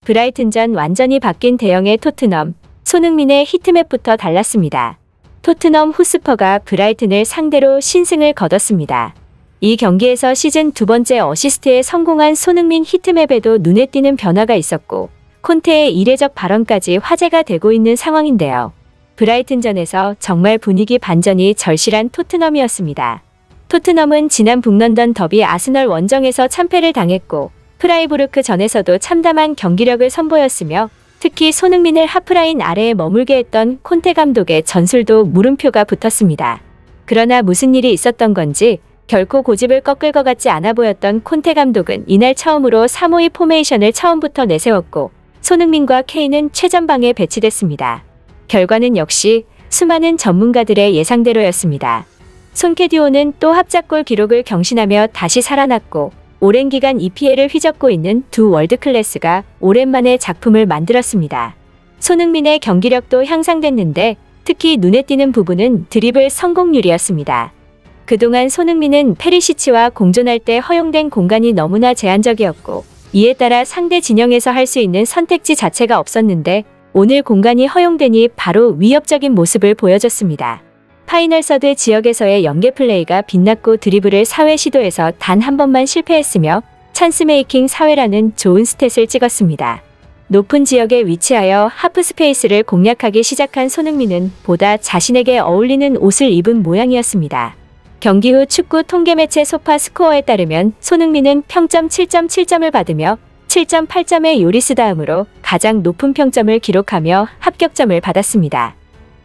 브라이튼전 완전히 바뀐 대형의 토트넘, 손흥민의 히트맵부터 달랐습니다. 토트넘 호스퍼가 브라이튼을 상대로 신승을 거뒀습니다. 이 경기에서 시즌 두 번째 어시스트에 성공한 손흥민 히트맵에도 눈에 띄는 변화가 있었고 콘테의 이례적 발언까지 화제가 되고 있는 상황인데요. 브라이튼전에서 정말 분위기 반전이 절실한 토트넘이었습니다. 토트넘은 지난 북런던 더비 아스널 원정에서 참패를 당했고 프라이부르크 전에서도 참담한 경기력을 선보였으며 특히 손흥민을 하프라인 아래에 머물게 했던 콘테 감독의 전술도 물음표가 붙었습니다. 그러나 무슨 일이 있었던 건지 결코 고집을 꺾을 것 같지 않아 보였던 콘테 감독은 이날 처음으로 3-5-2 포메이션을 처음부터 내세웠고 손흥민과 케인은 최전방에 배치됐습니다. 결과는 역시 수많은 전문가들의 예상대로였습니다. 손캐디오는 또 합작골 기록을 경신하며 다시 살아났고 오랜 기간 EPL을 휘젓고 있는 두 월드클래스가 오랜만에 작품을 만들었습니다. 손흥민의 경기력도 향상됐는데 특히 눈에 띄는 부분은 드리블 성공률이었습니다. 그동안 손흥민은 페리시치와 공존할 때 허용된 공간이 너무나 제한적이었고 이에 따라 상대 진영에서 할 수 있는 선택지 자체가 없었는데 오늘 공간이 허용되니 바로 위협적인 모습을 보여줬습니다. 파이널 서드 지역에서의 연계 플레이가 빛났고 드리블을 4회 시도에서 단 한 번만 실패했으며 찬스 메이킹 4회라는 좋은 스탯을 찍었습니다. 높은 지역에 위치하여 하프 스페이스를 공략하기 시작한 손흥민은 보다 자신에게 어울리는 옷을 입은 모양이었습니다. 경기 후 축구 통계 매체 소파 스코어에 따르면 손흥민은 평점 7.7점을 받으며 7.8점의 요리스 다음으로 가장 높은 평점을 기록하며 합격점을 받았습니다.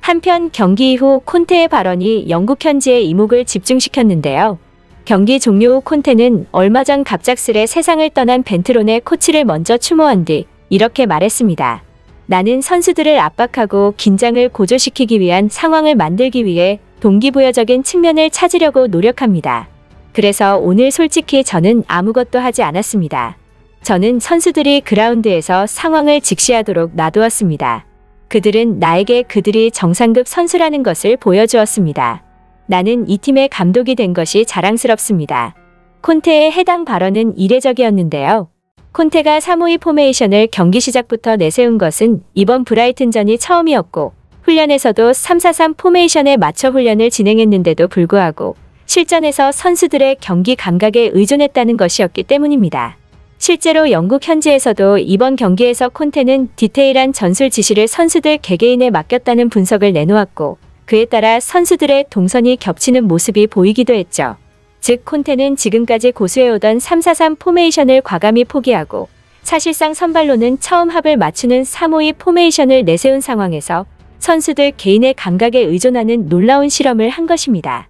한편 경기 이후 콘테의 발언이 영국 현지의 이목을 집중시켰는데요. 경기 종료 후 콘테는 얼마 전 갑작스레 세상을 떠난 벤트론의 코치를 먼저 추모한 뒤 이렇게 말했습니다. 나는 선수들을 압박하고 긴장을 고조시키기 위한 상황을 만들기 위해 동기부여적인 측면을 찾으려고 노력합니다. 그래서 오늘 솔직히 저는 아무것도 하지 않았습니다. 저는 선수들이 그라운드에서 상황을 직시하도록 놔두었습니다. 그들은 나에게 그들이 정상급 선수라는 것을 보여주었습니다. 나는 이 팀의 감독이 된 것이 자랑스럽습니다. 콘테의 해당 발언은 이례적이었는데요. 콘테가 3-5-2 포메이션을 경기 시작부터 내세운 것은 이번 브라이튼전이 처음이었고 훈련에서도 3-4-3 포메이션에 맞춰 훈련을 진행했는데도 불구하고 실전에서 선수들의 경기 감각에 의존했다는 것이었기 때문입니다. 실제로 영국 현지에서도 이번 경기에서 콘테는 디테일한 전술 지시를 선수들 개개인에 맡겼다는 분석을 내놓았고 그에 따라 선수들의 동선이 겹치는 모습이 보이기도 했죠. 즉 콘테는 지금까지 고수해오던 3-4-3 포메이션을 과감히 포기하고 사실상 선발로는 처음 합을 맞추는 3-5-2 포메이션을 내세운 상황에서 선수들 개인의 감각에 의존하는 놀라운 실험을 한 것입니다.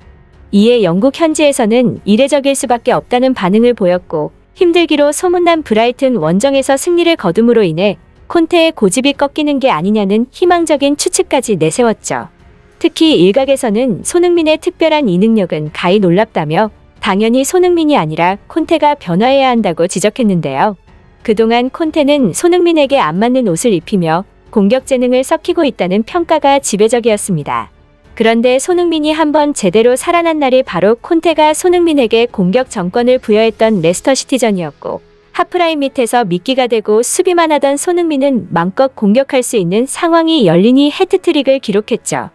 이에 영국 현지에서는 이례적일 수밖에 없다는 반응을 보였고 힘들기로 소문난 브라이튼 원정에서 승리를 거둠으로 인해 콘테의 고집이 꺾이는 게 아니냐는 희망적인 추측까지 내세웠죠. 특히 일각에서는 손흥민의 특별한 이 능력은 가히 놀랍다며 당연히 손흥민이 아니라 콘테가 변화해야 한다고 지적했는데요. 그동안 콘테는 손흥민에게 안 맞는 옷을 입히며 공격 재능을 썩히고 있다는 평가가 지배적이었습니다. 그런데 손흥민이 한번 제대로 살아난 날이 바로 콘테가 손흥민에게 공격 정권을 부여했던 레스터 시티전이었고 하프라인 밑에서 미끼가 되고 수비만 하던 손흥민은 마음껏 공격할 수 있는 상황이 열리니 해트트릭을 기록했죠.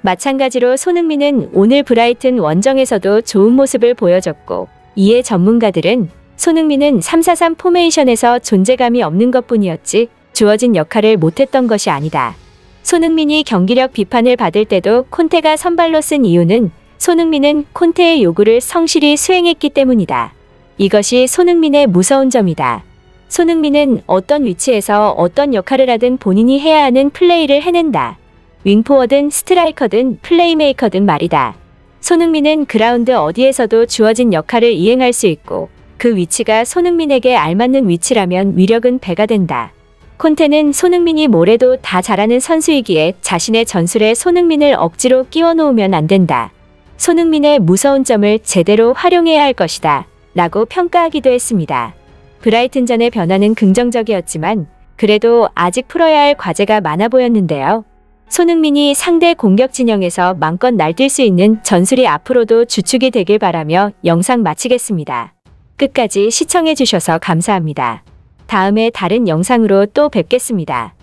마찬가지로 손흥민은 오늘 브라이튼 원정에서도 좋은 모습을 보여줬고 이에 전문가들은 손흥민은 3-4-3 포메이션에서 존재감이 없는 것뿐이었지 주어진 역할을 못했던 것이 아니다. 손흥민이 경기력 비판을 받을 때도 콘테가 선발로 쓴 이유는 손흥민은 콘테의 요구를 성실히 수행했기 때문이다. 이것이 손흥민의 무서운 점이다. 손흥민은 어떤 위치에서 어떤 역할을 하든 본인이 해야 하는 플레이를 해낸다. 윙포워든 스트라이커든 플레이메이커든 말이다. 손흥민은 그라운드 어디에서도 주어진 역할을 이행할 수 있고 그 위치가 손흥민에게 알맞는 위치라면 위력은 배가 된다. 콘테는 손흥민이 뭐래도 다 잘하는 선수이기에 자신의 전술에 손흥민을 억지로 끼워 놓으면 안 된다. 손흥민의 무서운 점을 제대로 활용해야 할 것이다. 라고 평가하기도 했습니다. 브라이튼전의 변화는 긍정적이었지만 그래도 아직 풀어야 할 과제가 많아 보였는데요. 손흥민이 상대 공격 진영에서 마음껏 날뛸 수 있는 전술이 앞으로도 주축이 되길 바라며 영상 마치겠습니다. 끝까지 시청해주셔서 감사합니다. 다음에 다른 영상으로 또 뵙겠습니다.